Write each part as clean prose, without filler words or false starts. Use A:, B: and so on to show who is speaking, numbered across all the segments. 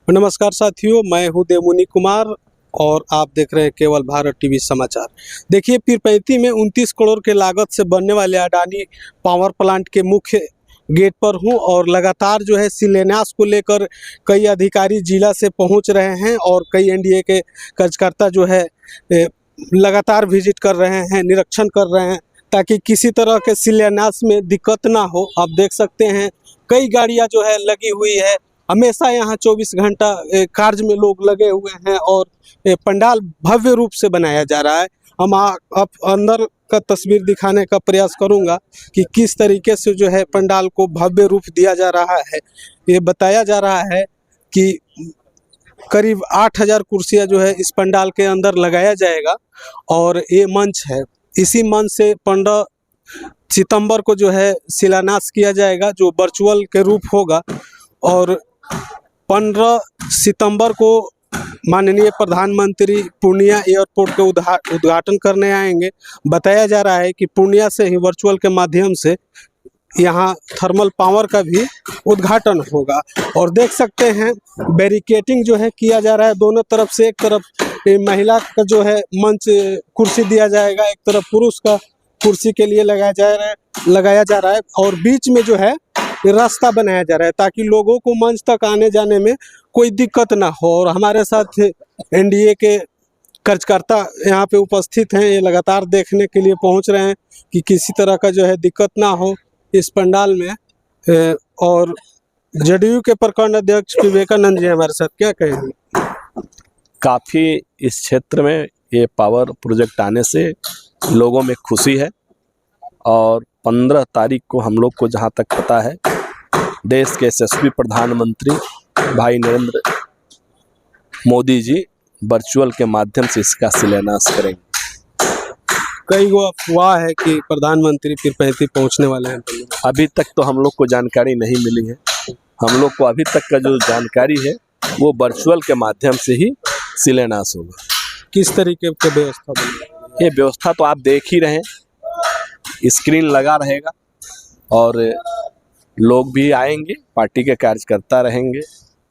A: नमस्कार साथियों, मैं हूं देवमुनि कुमार और आप देख रहे हैं केवल भारत टीवी समाचार। देखिए, पीरपैंती में 29 करोड़ के लागत से बनने वाले अडानी पावर प्लांट के मुख्य गेट पर हूं और लगातार जो है शिलान्यास को लेकर कई अधिकारी जिला से पहुंच रहे हैं और कई एनडीए के कार्यकर्ता जो है लगातार विजिट कर रहे हैं, निरीक्षण कर रहे हैं ताकि किसी तरह के शिलान्यास में दिक्कत ना हो। आप देख सकते हैं कई गाड़ियां जो है लगी हुई है, हमेशा यहाँ 24 घंटा कार्य में लोग लगे हुए हैं और पंडाल भव्य रूप से बनाया जा रहा है। हम अब अंदर का तस्वीर दिखाने का प्रयास करूंगा कि किस तरीके से जो है पंडाल को भव्य रूप दिया जा रहा है। ये बताया जा रहा है कि करीब 8000 कुर्सियां जो है इस पंडाल के अंदर लगाया जाएगा और ये मंच है। इसी मंच से 15 सितंबर को जो है शिलान्यास किया जाएगा, जो वर्चुअल के रूप होगा और 15 सितंबर को माननीय प्रधानमंत्री पूर्णिया एयरपोर्ट के उद्घाटन करने आएंगे। बताया जा रहा है कि पूर्णिया से ही वर्चुअल के माध्यम से यहाँ थर्मल पावर का भी उद्घाटन होगा और देख सकते हैं बैरिकेटिंग जो है किया जा रहा है दोनों तरफ से। एक तरफ महिला का जो है मंच कुर्सी दिया जाएगा, एक तरफ पुरुष का कुर्सी के लिए लगाया जा रहा है और बीच में जो है रास्ता बनाया जा रहा है ताकि लोगों को मंच तक आने जाने में कोई दिक्कत ना हो। और हमारे साथ एनडीए के कार्यकर्ता यहाँ पे उपस्थित हैं, ये लगातार देखने के लिए पहुँच रहे हैं कि किसी तरह का जो है दिक्कत ना हो इस पंडाल में। और जेडीयू के प्रखंड अध्यक्ष विवेकानंद जी हमारे साथ, क्या कहेंगे?
B: काफ़ी इस क्षेत्र में ये पावर प्रोजेक्ट आने से लोगों में खुशी है और 15 तारीख को हम लोग को जहाँ तक पता है देश के यशस्वी प्रधानमंत्री भाई नरेंद्र मोदी जी वर्चुअल के माध्यम से इसका शिलान्यास करेंगे।
A: कई वो अफवाह है कि प्रधानमंत्री पीरपैंती पहुंचने वाले हैं।
B: अभी तक तो हम लोग को जानकारी नहीं मिली है। हम लोग को अभी तक का जो जानकारी है वो वर्चुअल के माध्यम से ही शिलान्यास होगा।
A: किस तरीके की व्यवस्था बनेगी?
B: ये व्यवस्था तो आप देख ही रहे हैं, स्क्रीन लगा रहेगा और लोग भी आएंगे, पार्टी के कार्यकर्ता रहेंगे,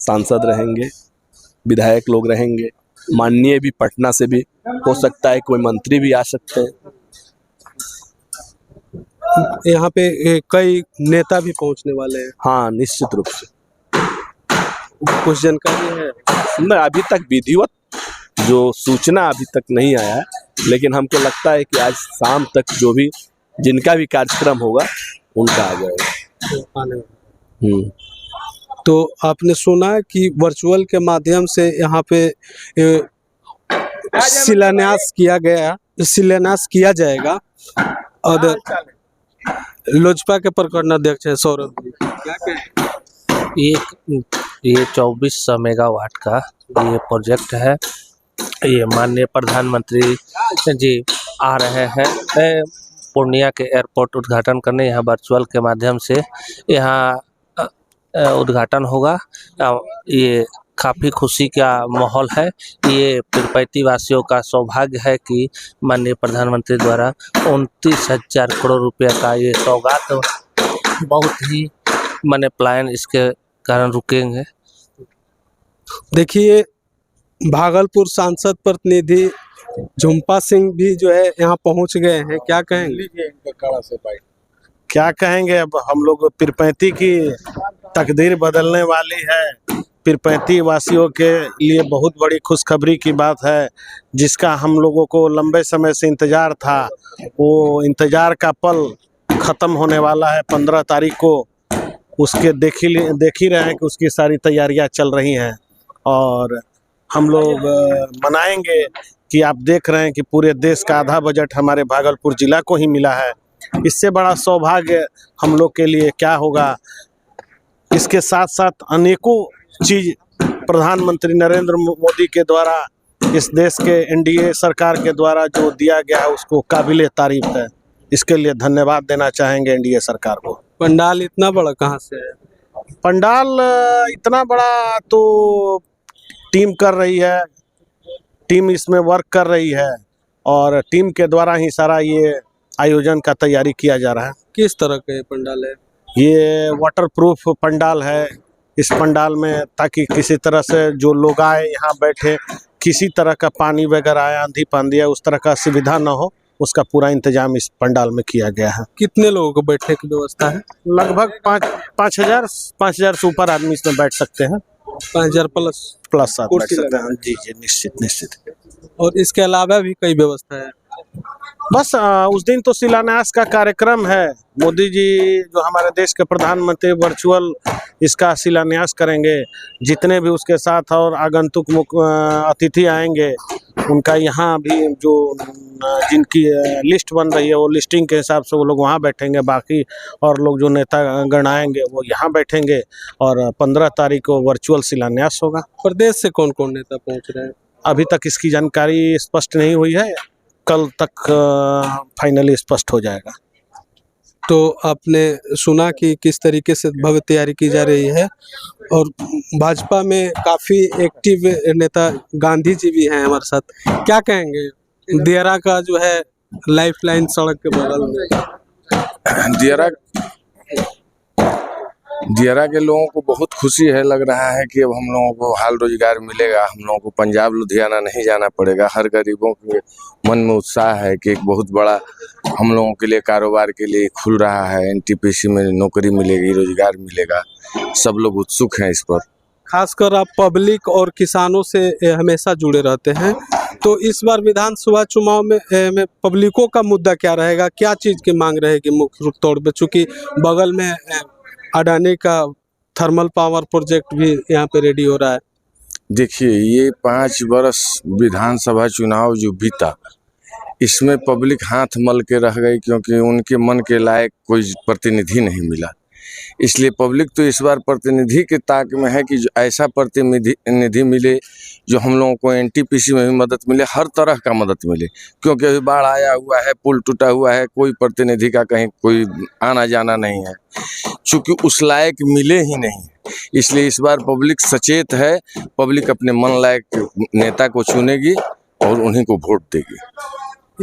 B: सांसद रहेंगे, विधायक लोग रहेंगे, माननीय भी पटना से भी हो सकता है, कोई मंत्री भी आ सकते हैं।
A: यहाँ पे कई नेता भी पहुँचने वाले हैं।
B: हाँ, निश्चित रूप से।
A: कुछ जानकारी है?
B: नहीं, अभी तक विधिवत जो सूचना अभी तक नहीं आया है, लेकिन हमको लगता है कि आज शाम तक जो भी जिनका भी कार्यक्रम होगा उनका आ जाएगा।
A: तो आपने सुना कि वर्चुअल के माध्यम से यहाँ पे शिलान्यास किया जाएगा और लोजपा के प्रखंड अध्यक्ष है सौरभ जी, क्या कहें?
C: ये 2400 मेगावाट का ये प्रोजेक्ट है। ये माननीय प्रधानमंत्री जी आ रहे हैं पूर्णिया के एयरपोर्ट उद्घाटन करने। यहाँ वर्चुअल के माध्यम से यहाँ उद्घाटन होगा। ये काफ़ी खुशी का माहौल है। ये पीरपैंती वासियों का सौभाग्य है कि माननीय प्रधानमंत्री द्वारा 29,000 करोड़ रुपये का ये सौगात बहुत ही माने प्लान इसके कारण रुकेंगे।
A: देखिए, भागलपुर सांसद प्रतिनिधि झुम्पा सिंह भी जो है यहाँ पहुँच गए हैं, क्या कहेंगे?
D: क्या कहेंगे, अब हम लोग पीरपैंती की तकदीर बदलने वाली है। पीरपैंती वासियों के लिए बहुत बड़ी खुशखबरी की बात है, जिसका हम लोगों को लंबे समय से इंतज़ार था। वो इंतज़ार का पल ख़त्म होने वाला है 15 तारीख को। उसके देख ही रहे हैं कि उसकी सारी तैयारियां चल रही हैं और हम लोग मनाएंगे कि आप देख रहे हैं कि पूरे देश का आधा बजट हमारे भागलपुर जिला को ही मिला है। इससे बड़ा सौभाग्य हम लोग के लिए क्या होगा। इसके साथ साथ अनेकों चीज़ प्रधानमंत्री नरेंद्र मोदी के द्वारा, इस देश के एनडीए सरकार के द्वारा जो दिया गया है उसको काबिले तारीफ है। इसके लिए धन्यवाद देना चाहेंगे एनडीए सरकार को।
A: पंडाल इतना बड़ा कहाँ से है?
D: पंडाल इतना बड़ा तो टीम कर रही है, टीम इसमें वर्क कर रही है और टीम के द्वारा ही सारा ये आयोजन का तैयारी किया जा रहा है।
A: किस तरह का ये पंडाल है?
D: ये वाटरप्रूफ पंडाल है। इस पंडाल में, ताकि किसी तरह से जो लोग आए यहाँ बैठे, किसी तरह का पानी वगैरह आया, आंधी पानी या उस तरह का सुविधा न हो, उसका पूरा इंतजाम इस पंडाल में किया गया है।
A: कितने लोगों को बैठने की व्यवस्था है?
D: लगभग 5,000 से ऊपर आदमी इसमें बैठ सकते हैं।
A: 5,000 प्लस
D: साथ बैठ
A: कुर्सी
D: सकते
A: लगा
D: हैं। जी जी, निश्चित।
A: और इसके अलावा भी कई व्यवस्था है।
D: बस उस दिन तो शिलान्यास का कार्यक्रम है। मोदी जी जो हमारे देश के प्रधानमंत्री वर्चुअल इसका शिलान्यास करेंगे। जितने भी उसके साथ और आगंतुक अतिथि आएंगे, उनका यहाँ भी जो जिनकी लिस्ट बन रही है, वो लिस्टिंग के हिसाब से वो लोग वहाँ बैठेंगे। बाकी और लोग जो नेता गण आएंगे वो यहाँ बैठेंगे। और 15 तारीख को वर्चुअल शिलान्यास होगा।
A: प्रदेश से कौन कौन नेता पहुँच रहे हैं?
D: अभी तक इसकी जानकारी स्पष्ट नहीं हुई है, कल तक फाइनली स्पष्ट हो जाएगा।
A: तो आपने सुना कि किस तरीके से भव्य तैयारी की जा रही है, और भाजपा में काफी एक्टिव नेता गांधी जी भी हैं हमारे साथ। क्या कहेंगे दियारा का जो है लाइफलाइन सड़क के बगल में?
E: दियारा के लोगों को बहुत खुशी है, लग रहा है कि अब हम लोगों को हाल रोजगार मिलेगा, हम लोगों को पंजाब लुधियाना नहीं जाना पड़ेगा। हर गरीबों के मन में उत्साह है कि एक बहुत बड़ा हम लोगों के लिए कारोबार के लिए खुल रहा है। एनटीपीसी में नौकरी मिलेगी, रोजगार मिलेगा, सब लोग उत्सुक हैं इस पर।
A: खासकर आप पब्लिक और किसानों से हमेशा जुड़े रहते हैं, तो इस बार विधानसभा चुनाव में पब्लिकों का मुद्दा क्या रहेगा? क्या चीज़ की मांग रहेगी मुख्य रूप तौर पे? चूँकि बगल में अडानी का थर्मल पावर प्रोजेक्ट भी यहाँ पे रेडी हो रहा है।
E: देखिए, ये 5 वर्ष विधानसभा चुनाव जो बीता, इसमें पब्लिक हाथ मल के रह गई, क्योंकि उनके मन के लायक कोई प्रतिनिधि नहीं मिला। इसलिए पब्लिक तो इस बार प्रतिनिधि के ताक में है कि जो ऐसा प्रतिनिधि मिले जो हम लोगों को एनटीपीसी में भी मदद मिले, हर तरह का मदद मिले। क्योंकि अभी बाढ़ आया हुआ है, पुल टूटा हुआ है, कोई प्रतिनिधि का कहीं कोई आना जाना नहीं है, चूँकि उस लायक मिले ही नहीं। इसलिए इस बार पब्लिक सचेत है, पब्लिक अपने मन लायक नेता को चुनेगी और उन्हीं को वोट देगी।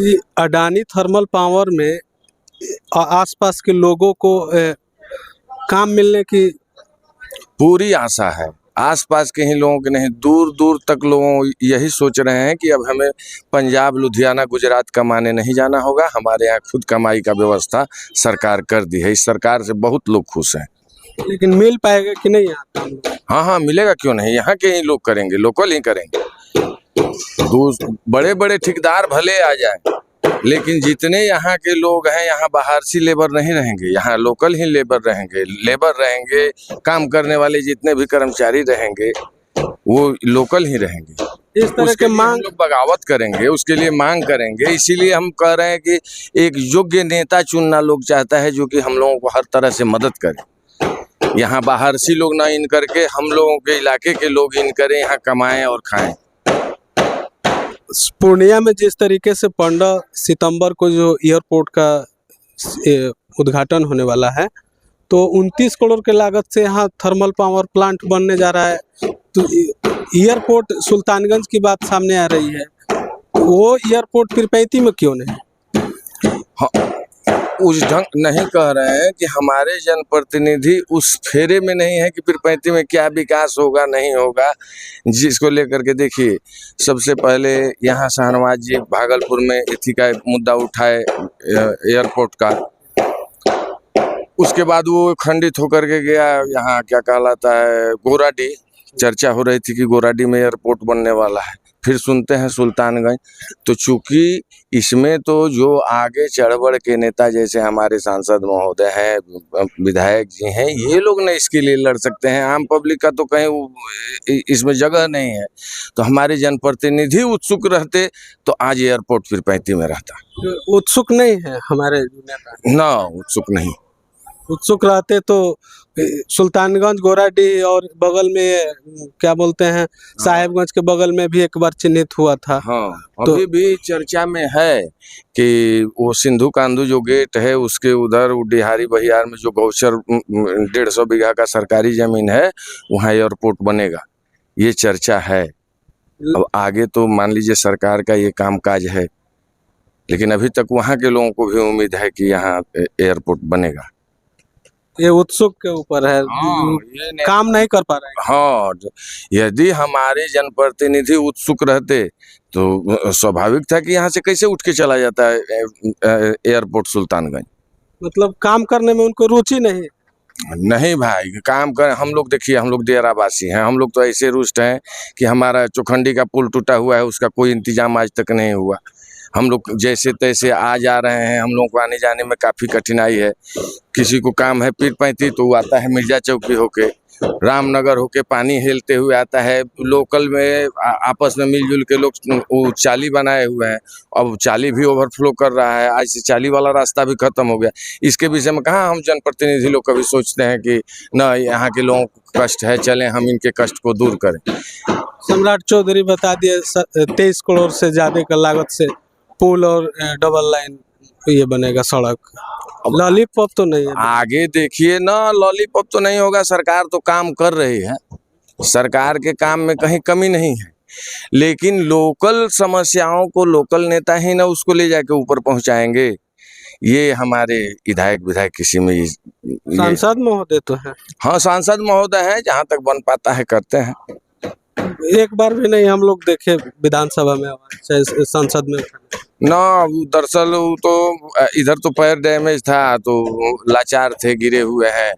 A: ये अडानी थर्मल पावर में आसपास के लोगों को काम मिलने की
E: पूरी आशा है। आसपास के ही लोगों के नहीं, दूर दूर तक लोगों यही सोच रहे हैं कि अब हमें पंजाब लुधियाना गुजरात कमाने नहीं जाना होगा, हमारे यहाँ खुद कमाई का व्यवस्था सरकार कर दी है। इस सरकार से बहुत लोग खुश हैं।
A: लेकिन मिल पाएगा कि नहीं यहाँ?
E: हाँ, मिलेगा क्यों नहीं। यहाँ के ही लोग करेंगे, लोकल ही करेंगे। बड़े बड़े ठेकेदार भले आ जाए, लेकिन जितने यहाँ के लोग हैं, यहाँ बाहर से लेबर नहीं रहेंगे, यहाँ लोकल ही लेबर रहेंगे। काम करने वाले जितने भी कर्मचारी रहेंगे वो लोकल ही रहेंगे।
A: इस तरह के मांग
E: लोग बगावत करेंगे, उसके लिए मांग करेंगे। इसीलिए हम कह रहे हैं कि एक योग्य नेता चुनना लोग चाहता है, जो कि हम लोगों को हर तरह से मदद करे। यहाँ बाहर से लोग ना इन करके हम लोगों के इलाके के लोग इन करें, यहाँ कमाएं और खाएं।
A: पूर्णिया में जिस तरीके से 15 सितंबर को जो एयरपोर्ट का उद्घाटन होने वाला है, तो 29 करोड़ के लागत से यहाँ थर्मल पावर प्लांट बनने जा रहा है। तो एयरपोर्ट सुल्तानगंज की बात सामने आ रही है, वो एयरपोर्ट पीरपैंती में क्यों नहीं?
E: हाँ, उस ढंग नहीं कह रहे हैं कि हमारे जनप्रतिनिधि उस फेरे में नहीं है कि पीरपैंती में क्या विकास होगा नहीं होगा, जिसको लेकर के देखिए, सबसे पहले यहाँ शाहनवाज जी भागलपुर में इथी का मुद्दा उठाए एयरपोर्ट का। उसके बाद वो खंडित होकर के गया, यहाँ क्या कहलाता है, गोराडी। चर्चा हो रही थी कि गोराडी में एयरपोर्ट बनने वाला है, फिर सुनते हैं सुल्तानगंज। तो चूंकि इसमें तो जो आगे चढ़ के नेता जैसे हमारे सांसद महोदय हैं, विधायक जी हैं, ये लोग न इसके लिए लड़ सकते हैं। आम पब्लिक का तो कहीं इसमें जगह नहीं है। तो हमारे जनप्रतिनिधि उत्सुक रहते तो आज एयरपोर्ट पीरपैंती में रहता।
A: उत्सुक नहीं है हमारे नेता?
E: ना, उत्सुक नहीं।
A: उत्सुक रहते तो सुल्तानगंज, गोराडीह और बगल में क्या बोलते हैं, साहेबगंज के बगल में भी एक बार चिन्हित हुआ था।
E: हाँ, अभी भी चर्चा में है कि वो सिंधु कांधु जो गेट है उसके उधर डिहारी बहियार में जो गौचर 150 बीघा का सरकारी जमीन है, वहाँ एयरपोर्ट बनेगा, ये चर्चा है। अब आगे तो मान लीजिए सरकार का ये कामकाज है, लेकिन अभी तक वहाँ के लोगों को भी उम्मीद है कि यहाँ एयरपोर्ट बनेगा।
A: ये उत्सुक के ऊपर है,
E: ये नहीं-
A: काम नहीं कर पा रहे हैं।
E: हाँ, यदि हमारे जनप्रतिनिधि उत्सुक रहते तो स्वाभाविक था कि यहाँ से कैसे उठ के चला जाता है एयरपोर्ट सुल्तानगंज।
A: मतलब काम करने में उनको रुचि नहीं है।
E: नहीं भाई, काम कर, हम लोग देखिए, हम लोग डेरावासी हैं, हम लोग तो ऐसे रुष्ट हैं कि हमारा चौखंडी का पुल टूटा हुआ है, उसका कोई इंतजाम आज तक नहीं हुआ। हम लोग जैसे तैसे आ जा रहे हैं, हम लोग को आने जाने में काफ़ी कठिनाई है। किसी को काम है पीर-पैंती तो वो आता है मिर्जा चौकी होके, रामनगर होके पानी हेलते हुए आता है। लोकल में आपस में मिलजुल के लोग वो चाली बनाए हुए हैं, अब चाली भी ओवरफ्लो कर रहा है, आज से चाली वाला रास्ता भी खत्म हो गया। इसके विषय में कहाँ हम जनप्रतिनिधि लोग कभी सोचते हैं कि न यहाँ के लोगों को कष्ट है, चलें हम इनके कष्ट को दूर करें।
A: सम्राट चौधरी बता दिए 23 करोड़ से ज्यादा का लागत से पुल और डबल लाइन ये बनेगा सड़क। लॉलीपॉप तो नहीं है।
E: आगे देखिए ना, लॉलीपॉप तो नहीं होगा, सरकार तो काम कर रही है, सरकार के काम में कहीं कमी नहीं है, लेकिन लोकल समस्याओं को लोकल नेता ही ना उसको ले जाके ऊपर पहुंचाएंगे। ये हमारे विधायक किसी में
A: सांसद महोदय तो है।
E: हाँ, सांसद महोदय है, जहाँ तक बन पाता है करते हैं।
A: एक बार भी नहीं हम लोग देखे विधानसभा में चाहे संसद में
E: ना, दरअसल वो तो इधर तो पैर डैमेज था तो लाचार थे, गिरे हुए हैं,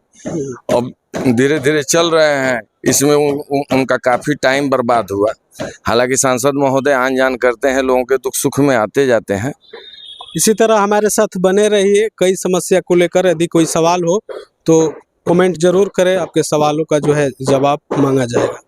E: अब धीरे धीरे चल रहे हैं। इसमें उनका काफी टाइम बर्बाद हुआ। हालांकि सांसद महोदय आन जान करते हैं, लोगों के दुख सुख में आते जाते हैं।
A: इसी तरह हमारे साथ बने रहिए। कई समस्या को लेकर यदि कोई सवाल हो तो कमेंट जरूर करें, आपके सवालों का जो है जवाब मांगा जाएगा।